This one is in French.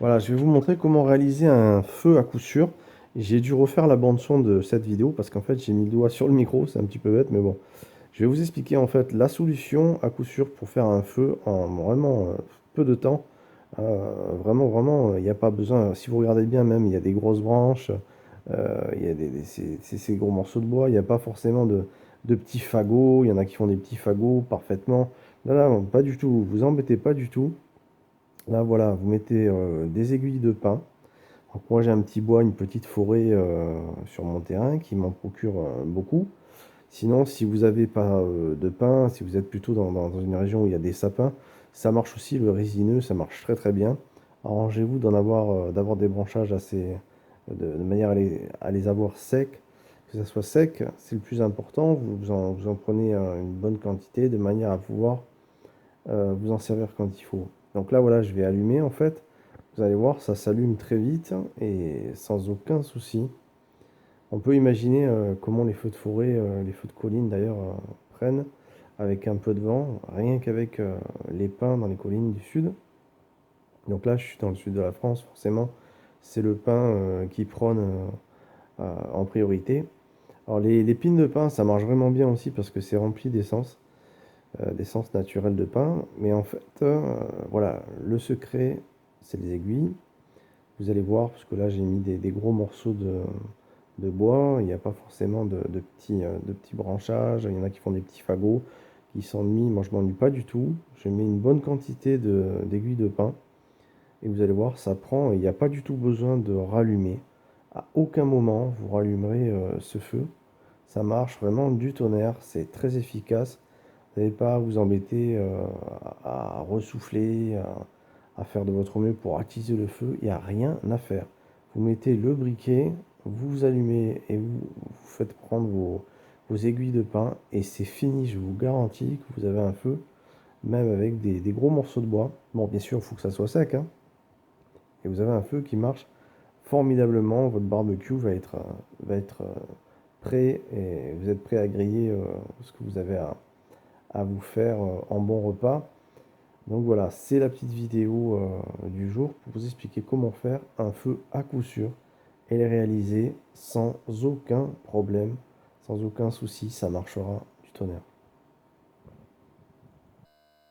Voilà, je vais vous montrer comment réaliser un feu à coup sûr. J'ai dû refaire la bande son de cette vidéo parce qu'en fait j'ai mis le doigt sur le micro, c'est un petit peu bête, mais bon. Je vais vous expliquer en fait la solution à coup sûr pour faire un feu en vraiment peu de temps. Vraiment, il n'y a pas besoin, si vous regardez bien même, il y a des grosses branches, il y a ces gros morceaux de bois, il n'y a pas forcément de petits fagots, il y en a qui font des petits fagots parfaitement. Là, là, pas du tout, vous embêtez pas du tout. Là, voilà, vous mettez des aiguilles de pin. Donc moi j'ai un petit bois, une petite forêt sur mon terrain qui m'en procure beaucoup. Sinon, si vous n'avez pas de pin, si vous êtes plutôt dans une région où il y a des sapins, ça marche aussi, le résineux, ça marche très très bien. Arrangez-vous d'avoir des branchages assez, de manière à les avoir secs. Que ça soit sec, c'est le plus important. Vous en prenez une bonne quantité de manière à pouvoir vous en servir quand il faut. Donc là, voilà, je vais allumer en fait. Vous allez voir, ça s'allume très vite et sans aucun souci. On peut imaginer comment les feux de forêt, les feux de colline d'ailleurs, prennent avec un peu de vent, rien qu'avec les pins dans les collines du sud. Donc là, je suis dans le sud de la France, forcément, c'est le pin qui prône en priorité. Alors les pines de pin, ça marche vraiment bien aussi parce que c'est rempli d'essence naturelle de pin. Mais en fait, voilà, le secret, c'est les aiguilles. Vous allez voir, parce que là j'ai mis des gros morceaux de bois, il n'y a pas forcément de petits branchages, il y en a qui font des petits fagots qui s'ennuient, moi je m'ennuie pas du tout. Je mets une bonne quantité d'aiguilles de pin et vous allez voir, ça prend et il n'y a pas du tout besoin de rallumer. À aucun moment vous rallumerez ce feu. Ça marche vraiment du tonnerre, c'est très efficace. Vous n'avez pas à vous embêter à ressouffler, à faire de votre mieux pour attiser le feu. Il n'y a rien à faire. Vous mettez le briquet, vous allumez et vous faites prendre vos aiguilles de pin et c'est fini. Je vous garantis que vous avez un feu, même avec des gros morceaux de bois. Bon, bien sûr, il faut que ça soit sec, hein. Et vous avez un feu qui marche formidablement. Votre barbecue va être prêt et vous êtes prêt à griller ce que vous avez à vous faire en bon repas. Donc voilà, c'est la petite vidéo du jour pour vous expliquer comment faire un feu à coup sûr et les réaliser sans aucun problème, sans aucun souci, ça marchera du tonnerre.